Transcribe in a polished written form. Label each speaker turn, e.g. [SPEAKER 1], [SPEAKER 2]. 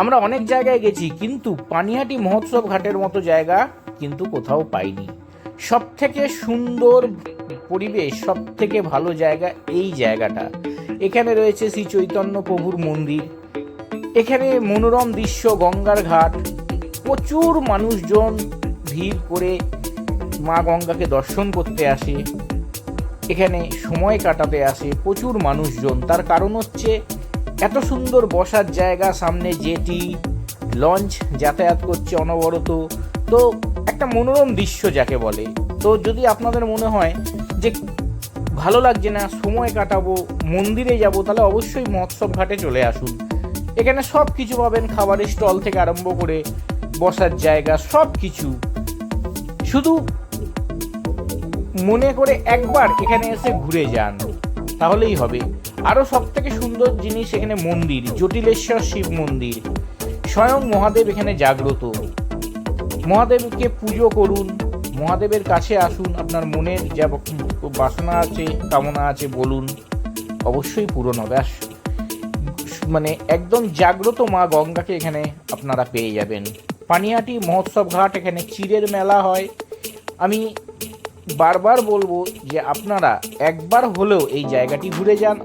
[SPEAKER 1] আমরা অনেক জায়গায় গেছি, কিন্তু পানিহাটি মহোৎসব ঘাটের মতো জায়গা কিন্তু কোথাও পাইনি। সব থেকে সুন্দর পরিবেশ, সব থেকে ভালো জায়গা এই জায়গাটা। এখানে রয়েছে শ্রী চৈতন্য প্রভুর মন্দির, এখানে মনোরম দৃশ্য, গঙ্গার ঘাট, প্রচুর মানুষজন ভিড় করে মা গঙ্গাকে দর্শন করতে আসে, এখানে সময় কাটাতে আসে প্রচুর মানুষজন। তার কারণ হচ্ছে এত সুন্দর বসার জায়গা, সামনে জেটি, লঞ্চ যাতায়াত করছে অনবরত। তো একটা মনোরম দৃশ্য যাকে বলে। তো যদি আপনাদের মনে হয় যে ভালো লাগছে না, সময় কাটাবো, মন্দিরে যাব, তাহলে অবশ্যই মহোৎসব ঘাটে চলে আসুন। এখানে সব কিছু পাবেন, খাবারের স্টল থেকে আরম্ভ করে বসার জায়গা, সব কিছু। শুধু মনে করে একবার এখানে এসে ঘুরে যান, তাহলেই হবে। আরও সব থেকে সুন্দর জিনিস এখানে মন্দির, জটিলেশ্বর শিব মন্দির। স্বয়ং মহাদেব এখানে জাগ্রত। মহাদেবকে পুজো করুন, মহাদেবের কাছে আসুন, আপনার মনের যা বাসনা আছে, কামনা আছে বলুন, অবশ্যই পূরণ হবে। মানে একদম জাগ্রত মা গঙ্গাকে এখানে আপনারা পেয়ে যাবেন। পানিহাটি মহোৎসব ঘাট, এখানে চিড়ের মেলা হয়। আমি বারবার বলবো যে আপনারা একবার হলেও এই জায়গাটি ঘুরে যান।